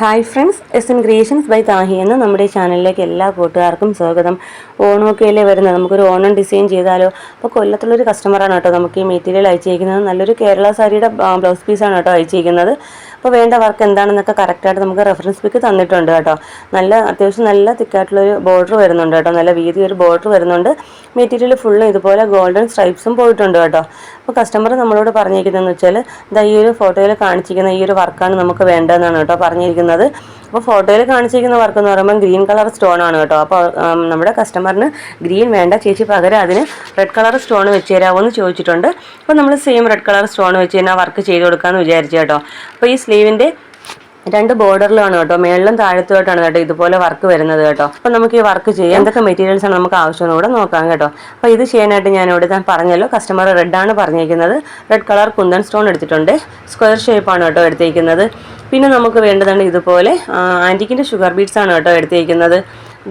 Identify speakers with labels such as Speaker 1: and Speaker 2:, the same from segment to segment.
Speaker 1: Hi friends, S N creations by Thahi എന്ന നമ്മുടെ ചാനലിലേക്ക് എല്ലാ കൂട്ടുകാർക്കും സ്വാഗതം. ഓണമൊക്കെയല്ലേ വരുന്നത്, നമുക്കൊരു ഓണം ഡിസൈൻ ചെയ്താലോ? അപ്പോൾ കൊല്ലത്തുള്ളൊരു കസ്റ്റമറാണ് കേട്ടോ നമുക്ക് ഈ മെറ്റീരിയൽ അയച്ചിരിക്കുന്നത്. നല്ലൊരു കേരള സാരിയുടെ ബ്ലൗസ് പീസാണ് കേട്ടോ അയച്ചിരിക്കുന്നത്. അപ്പോൾ വേണ്ട വർക്ക് എന്താണെന്നൊക്കെ കറക്റ്റായിട്ട് നമുക്ക് റെഫറൻസ് പിക്ക് തന്നിട്ടുണ്ട് കേട്ടോ. അത്യാവശ്യം നല്ല തിക്കായിട്ടുള്ളൊരു ബോർഡർ വരുന്നുണ്ട് കേട്ടോ, നല്ല വീതി ഒരു ബോർഡർ വരുന്നുണ്ട്. മെറ്റീരിയൽ ഫുള്ളും ഇതുപോലെ ഗോൾഡൻ സ്ട്രൈപ്സും പോയിട്ടുണ്ട് കേട്ടോ. അപ്പോൾ കസ്റ്റമർ നമ്മളോട് പറഞ്ഞിരിക്കുന്നതെന്ന് വെച്ചാൽ ഈ ഒരു ഫോട്ടോയിൽ കാണിച്ചിരിക്കുന്ന ഈ ഒരു വർക്കാണ് നമുക്ക് വേണ്ടതെന്നാണ് കേട്ടോ പറഞ്ഞിരിക്കുന്നത്. അപ്പോൾ ഫോട്ടോയിൽ കാണിച്ചിരിക്കുന്ന വർക്ക് എന്ന് പറയുമ്പോൾ ഗ്രീൻ കളർ സ്റ്റോൺ ആണ് കേട്ടോ. അപ്പോൾ നമ്മുടെ കസ്റ്റമറിന് ഗ്രീൻ വേണ്ട, ചേച്ചി പകരം അതിന് റെഡ് കളർ സ്റ്റോൺ വെച്ച് തരാമോ എന്ന് ചോദിച്ചിട്ടുണ്ട്. അപ്പോൾ നമ്മൾ സെയിം റെഡ് കളർ സ്റ്റോൺ വെച്ച് തന്നെ വർക്ക് ചെയ്ത് കൊടുക്കാമെന്ന് വിചാരിച്ചു കേട്ടോ. അപ്പോൾ ഈ സ്ലീവിൻ്റെ രണ്ട് ബോർഡറിലാണ് കേട്ടോ, മേളിലും താഴത്തുമായിട്ടാണ് കേട്ടോ ഇതുപോലെ വർക്ക് വരുന്നത് കേട്ടോ. അപ്പോൾ നമുക്ക് ഈ വർക്ക് ചെയ്യാം, എന്തൊക്കെ മെറ്റീരിയൽസ് ആണ് നമുക്ക് ആവശ്യമെന്ന് കൂടെ നോക്കാം കേട്ടോ. അപ്പോൾ ഇത് ചെയ്യാനായിട്ട് ഞാൻ പറഞ്ഞല്ലോ, കസ്റ്റമർ റെഡാണ് പറഞ്ഞിരിക്കുന്നത്. റെഡ് കളർ കുന്തൻ സ്റ്റോൺ എടുത്തിട്ടുണ്ട്, സ്ക്വയർ ഷേപ്പാണ് കേട്ടോ എടുത്തിരിക്കുന്നത്. പിന്നെ നമുക്ക് വേണ്ടതാണ് ഇതുപോലെ ആൻറ്റിക്കിൻ്റെ ഷുഗർ ബീഡ്സ് ആണ് കേട്ടോ എടുത്തിരിക്കുന്നത്.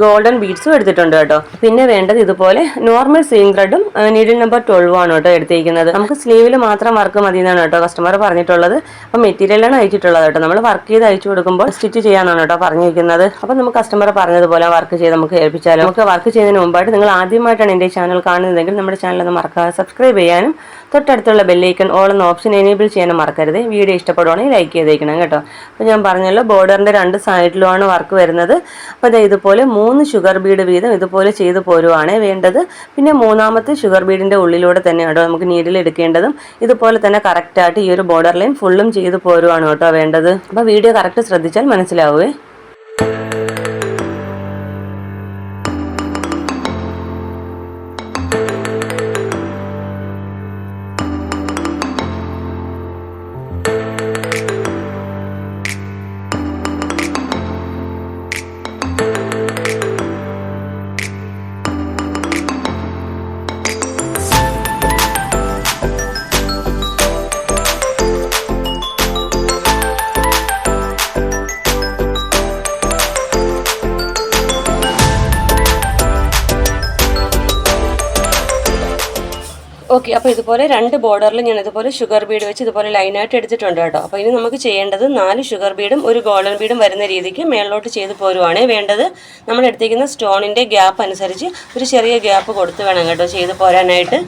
Speaker 1: ഗോൾഡൻ ബീഡ്സും എടുത്തിട്ടുണ്ട് കേട്ടോ. പിന്നെ വേണ്ടത് ഇതുപോലെ നോർമൽ സീയിങ് ത്രെഡും നീഡിൽ നമ്പർ 12 ആണ് കേട്ടോ എടുത്തിരിക്കുന്നത്. നമുക്ക് സ്ലീവിൽ മാത്രം വർക്ക് മതി എന്നാണ് കേട്ടോ കസ്റ്റമർ പറഞ്ഞിട്ടുള്ളത്. അപ്പോൾ മെറ്റീരിയലാണ് അയച്ചിട്ടുള്ളത് കേട്ടോ. നമ്മൾ വർക്ക് ചെയ്ത് അയച്ചു കൊടുക്കുമ്പോൾ സ്റ്റിച്ച് ചെയ്യാനാണ് കേട്ടോ പറഞ്ഞിരിക്കുന്നത്. അപ്പോൾ നമുക്ക് കസ്റ്റമർ പറഞ്ഞതുപോലെ വർക്ക് ചെയ്ത് നമുക്ക് ഏൽപ്പിച്ചാലും. നമുക്ക് വർക്ക് ചെയ്യുന്നതിന് മുമ്പായിട്ട് നിങ്ങൾ ആദ്യമായിട്ടാണ് എൻ്റെ ചാനൽ കാണുന്നതെങ്കിൽ നമ്മുടെ ചാനൽ ഒന്ന് മറക്കാതെ സബ്സ്ക്രൈബ് ചെയ്യാനും തൊട്ടടുത്തുള്ള ബെല്ലൈക്കൺ ഓൾ എന്ന ഓപ്ഷൻ എനേബിൾ ചെയ്യാനും മറക്കരുത്. വീഡിയോ ഇഷ്ടപ്പെടുവാണെങ്കിൽ ലൈക്ക് ചെയ്തേക്കണം കേട്ടോ. അപ്പോൾ ഞാൻ പറഞ്ഞല്ലോ, ബോർഡറിൻ്റെ രണ്ട് സൈഡിലുമാണ് വർക്ക് വരുന്നത്. അപ്പോൾ ഇതുപോലെ 3 ഷുഗർ ബീഡ് വീതം ഇതുപോലെ ചെയ്ത് പോരുവാണ് വേണ്ടത്. പിന്നെ മൂന്നാമത്തെ ഷുഗർ ബീഡിൻ്റെ ഉള്ളിലൂടെ തന്നെ കേട്ടോ നമുക്ക് നീഡിൽ എടുക്കേണ്ടതും. ഇതുപോലെ തന്നെ കറക്റ്റായിട്ട് ഈ ഒരു ബോർഡർ ലൈൻ ഫുള്ളും ചെയ്ത് പോരുവാണ് കേട്ടോ വേണ്ടത്. അപ്പോൾ വീഡിയോ കറക്റ്റ് ശ്രദ്ധിച്ചാൽ മനസ്സിലാവുമേ. ഓക്കെ, അപ്പോൾ ഇതുപോലെ രണ്ട് ബോർഡറിൽ ഞാൻ ഇതുപോലെ ഷുഗർ ബീഡ് വെച്ച് ഇതുപോലെ ലൈനായിട്ട് എടുത്തിട്ടുണ്ട് കേട്ടോ. അപ്പോൾ ഇനി നമുക്ക് ചെയ്യേണ്ടത് 4 ഷുഗർ ബീഡും ഒരു ഗോൾഡൻ ബീഡും വരുന്ന രീതിക്ക് മേളിലോട്ട് ചെയ്ത് പോരുവാണ് വേണ്ടത്. നമ്മൾ എടുത്തിരിക്കുന്ന സ്റ്റോണിൻ്റെ ഗ്യാപ്പ് അനുസരിച്ച് ഒരു ചെറിയ ഗ്യാപ്പ് കൊടുത്ത് വേണം കേട്ടോ ചെയ്ത് പോരാനായിട്ട്.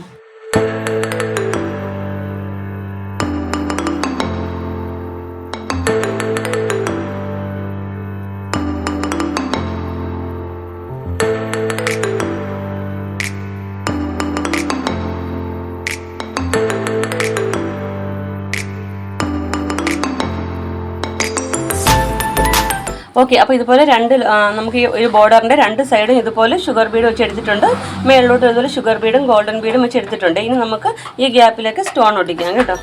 Speaker 1: ഓക്കെ, അപ്പോൾ ഇതുപോലെ നമുക്ക് ഈ ഒരു ബോർഡറിൻ്റെ രണ്ട് സൈഡും ഇതുപോലെ ഷുഗർ ബീഡ് വെച്ച് എടുത്തിട്ടുണ്ട്. മേളിലോട്ട് ഇതുപോലെ ഷുഗർ ബീഡും ഗോൾഡൻ ബീഡും വെച്ച് എടുത്തിട്ടുണ്ട്. ഇനി നമുക്ക് ഈ ഗ്യാപ്പിലേക്ക് സ്റ്റോൺ ഒട്ടിക്കാം കേട്ടോ.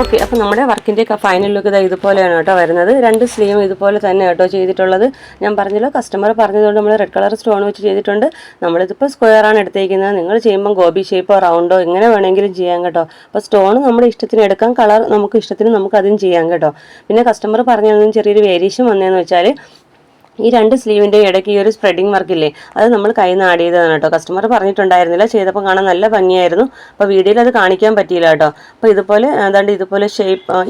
Speaker 1: ഓക്കെ, അപ്പോൾ നമ്മുടെ വർക്കിൻ്റെ ഫൈനൽ ലുക്ക് ഇതുപോലെയാണ് കേട്ടോ വരുന്നത്. രണ്ട് സ്ലീവും ഇതുപോലെ തന്നെ കേട്ടോ ചെയ്തിട്ടുള്ളത്. ഞാൻ പറഞ്ഞല്ലോ, കസ്റ്റമർ പറഞ്ഞതുകൊണ്ട് നമ്മൾ റെഡ് കളർ സ്റ്റോൺ വെച്ച് ചെയ്തിട്ടുണ്ട്. നമ്മളിതിപ്പോൾ സ്ക്വയറാണ് എടുത്തേക്കുന്നത്. നിങ്ങൾ ചെയ്യുമ്പോൾ ഗോബി ഷേപ്പോ റൗണ്ടോ എങ്ങനെ വേണമെങ്കിലും ചെയ്യാം കേട്ടോ. അപ്പോൾ സ്റ്റോൺ നമ്മുടെ ഇഷ്ടത്തിന് എടുക്കാം, കളർ നമുക്ക് ഇഷ്ടത്തിന് നമുക്ക് അതും ചെയ്യാം കേട്ടോ. പിന്നെ കസ്റ്റമർ പറഞ്ഞതിൽ ചെറിയൊരു വേരിയേഷൻ വന്നതെന്ന് വെച്ചാൽ ഈ 2 സ്ലീവിൻ്റെയും ഇടയ്ക്ക് ഈ ഒരു സ്പ്രെഡിങ് വർക്കില്ലേ, അത് നമ്മൾ കയ്യിൽ നിന്ന് ആഡ് ചെയ്തതാണ് കേട്ടോ. കസ്റ്റമർ പറഞ്ഞിട്ടുണ്ടായിരുന്നില്ല, ചെയ്തപ്പോൾ കാണാൻ നല്ല ഭംഗിയായിരുന്നു. അപ്പോൾ വീഡിയോയിൽ അത് കാണിക്കാൻ പറ്റിയില്ല കേട്ടോ. അപ്പോൾ ഇതുപോലെ ഇതുപോലെ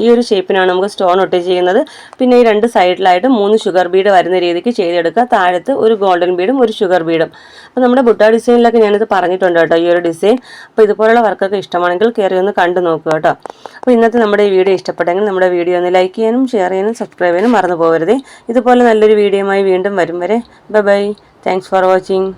Speaker 1: ഈ ഒരു ഷേപ്പിനാണ് നമുക്ക് സ്റ്റോൺ ഒട്ടിച്ച് ചെയ്യുന്നത്. പിന്നെ ഈ 2 സൈഡിലായിട്ട് 3 ഷുഗർ ബീഡ് വരുന്ന രീതിക്ക് ചെയ്തെടുക്കുക. താഴത്ത് ഒരു ഗോൾഡൻ ബീഡും ഒരു ഷുഗർ ബീഡും. അപ്പോൾ നമ്മുടെ ബുട്ട ഡിസൈനിലൊക്കെ ഞാനിത് പറഞ്ഞിട്ടുണ്ട് കേട്ടോ, ഈ ഒരു ഡിസൈൻ. അപ്പോൾ ഇതുപോലുള്ള വർക്കൊക്കെ ഇഷ്ടമാണെങ്കിൽ കയറി ഒന്ന് കണ്ടു നോക്കുക കേട്ടോ. അപ്പോൾ ഇന്നത്തെ നമ്മുടെ ഈ വീഡിയോ ഇഷ്ടപ്പെട്ടെങ്കിൽ നമ്മുടെ വീഡിയോ ഒന്ന് ലൈക്ക് ചെയ്യാനും ഷെയർ ചെയ്യാനും സബ്സ്ക്രൈബ് ചെയ്യാനും മറന്നു പോകരുത്. ഇതുപോലെ നല്ലൊരു വീഡിയോയുമായി വീണ്ടും വരും വരെ bye bye. Thanks for watching.